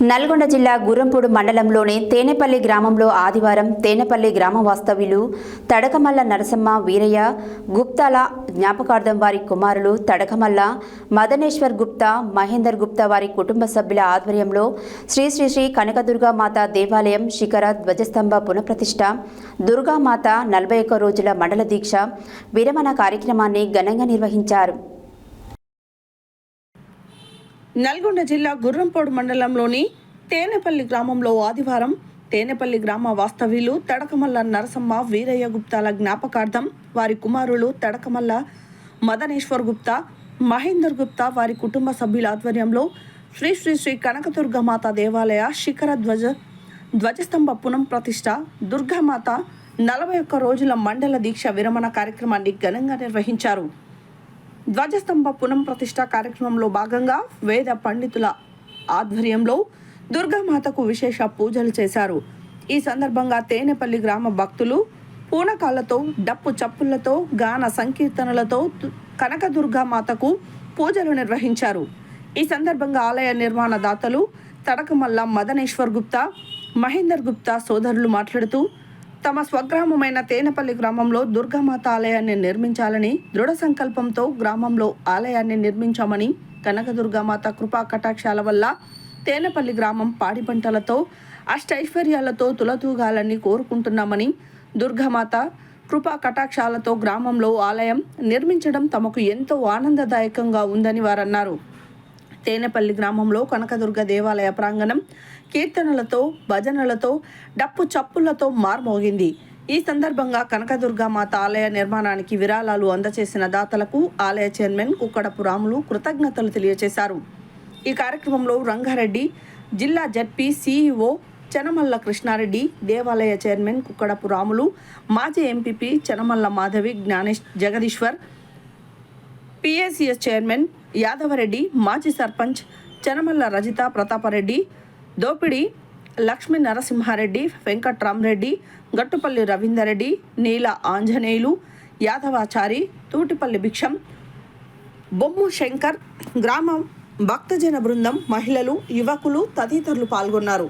నల్గొండ జిల్లా గుర్రంపూడి మండలంలోని తేనెపల్లి గ్రామంలో ఆదివారం తేనెపల్లి గ్రామ వాస్తవ్యులు తడకమల్ల నరసమ్మ వీరయ్య గుప్తాల జ్ఞాపకార్థం వారి కుమారులు తడకమల్ల మదనేశ్వర్ గుప్తా మహేందర్ గుప్తా వారి కుటుంబ సభ్యుల ఆధ్వర్యంలో శ్రీ శ్రీ శ్రీ కనకదుర్గామాత దేవాలయం శిఖర ధ్వజస్తంభ పునఃప్రతిష్ఠ దుర్గామాత 41 రోజుల మండల దీక్ష విరమణ కార్యక్రమాన్ని ఘనంగా నిర్వహించారు. నల్గొండ జిల్లా గుర్రంపోడు మండలంలోని తేనెపల్లి గ్రామంలో ఆదివారం తేనెపల్లి గ్రామ వాస్తవ్యులు తడకమల్ల నరసమ్మ వీరయ్య గుప్తాల జ్ఞాపకార్థం వారి కుమారులు తడకమల్ల మదనేశ్వర్ గుప్తా మహేందర్ గుప్తా వారి కుటుంబ సభ్యుల ఆధ్వర్యంలో శ్రీ శ్రీ శ్రీ కనకదుర్గమాత దేవాలయ శిఖర ధ్వజస్తంభ పునఃప్రతిష్ఠ దుర్గామాత 41 రోజుల మండల దీక్ష విరమణ కార్యక్రమాన్ని ఘనంగా నిర్వహించారు. ధ్వజస్తంభ పునఃప్రతిష్ఠ కార్యక్రమంలో భాగంగా వేద పండితుల ఆధ్వర్యంలో దుర్గామాతకు విశేష పూజలు చేశారు. ఈ సందర్భంగా తేనెపల్లి గ్రామ భక్తులు పూనకాలతో డప్పు చప్పులతో గాన సంకీర్తనలతో కనకదుర్గామాతకు పూజలు నిర్వహించారు. ఈ సందర్భంగా ఆలయ నిర్మాణ దాతలు తడకమల్ల మదనేశ్వర్ గుప్తా మహేందర్ గుప్తా సోదరులు మాట్లాడుతూ తమ స్వగ్రామమైన తేనెపల్లి గ్రామంలో దుర్గామాత ఆలయాన్ని నిర్మించాలని దృఢ సంకల్పంతో గ్రామంలో ఆలయాన్ని నిర్మించామని, కనకదుర్గామాత కృపా కటాక్షాల వల్ల తేనెపల్లి గ్రామం పాడి పంటలతో అష్టైశ్వర్యాలతో తులతూగాలని కోరుకుంటున్నామని, దుర్గామాత కృపా కటాక్షాలతో గ్రామంలో ఆలయం నిర్మించడం తమకు ఎంతో ఆనందదాయకంగా ఉందని వారన్నారు. తేనెపల్లి గ్రామంలో కనకదుర్గ దేవాలయ ప్రాంగణం కీర్తనలతో భజనలతో డప్పు చప్పులతో మార్మోగింది. ఈ సందర్భంగా కనకదుర్గామాత ఆలయ నిర్మాణానికి విరాళాలు అందజేసిన దాతలకు ఆలయ చైర్మన్ కుక్కడపు రాములు కృతజ్ఞతలు తెలియజేశారు. ఈ కార్యక్రమంలో రంగారెడ్డి జిల్లా జడ్పీ సిఇఓ చెనమల్ల కృష్ణారెడ్డి, దేవాలయ చైర్మన్ కుక్కడపు రాములు, మాజీ MPP Chenamalla Madhavi Jagadishwar, PACS chairman Yadava Reddy, మాజీ సర్పంచ్ చెనమల్ల రజిత ప్రతాపరెడ్డి, దోపిడి లక్ష్మీ నరసింహారెడ్డి, వెంకట్రామరెడ్డి, గట్టుపల్లి రవీందర్రెడ్డి, నీల ఆంజనేయులు, యాదవాచారి, తూటిపల్లి భిక్షం, బొమ్ము శంకర్, గ్రామం భక్తజన బృందం, మహిళలు, యువకులు తదితరులు పాల్గొన్నారు.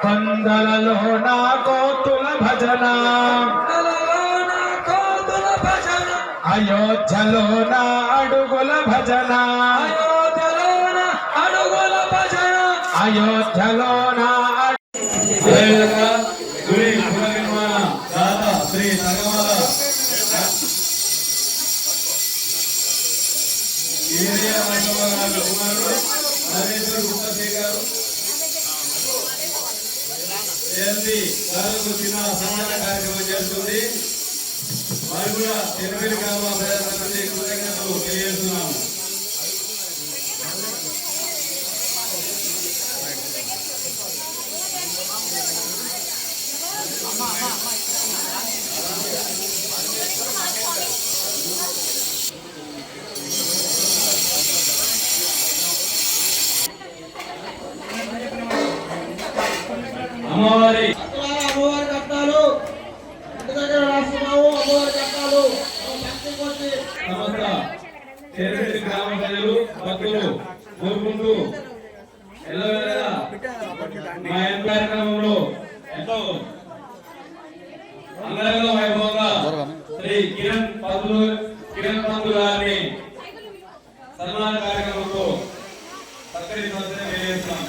కొండలలో నా కోతుల భజన అయోధ్యలో నా అడుగుల భజన అయోధ్యలో నా గుడి పునర్నిర్మాణ దాత శ్రీ తగమల కుమారుడు నరేంద్ర గుప్తా గారు జయంతి గారికి వచ్చిన సమాన కార్యక్రమం చేస్తుంది. వారు కూడా తెరవేరు గ్రామ ప్రజలందరికీ కృతజ్ఞతలు తెలియజేస్తున్నాము. అమ్మవారి కట్టాలు సమస్త తెరవేరు గ్రామ ప్రజలు భక్తులు కోరుకుంటూ ఎల్లవేళలా మా యొక్క కార్యక్రమంలో ఎంతో అంగరంగ వైభవంగా శ్రీ కిరణ్ పంతులు గారిని సన్మాన కార్యక్రమంలో సత్కరించాల్సిన తెలియజేస్తున్నాం.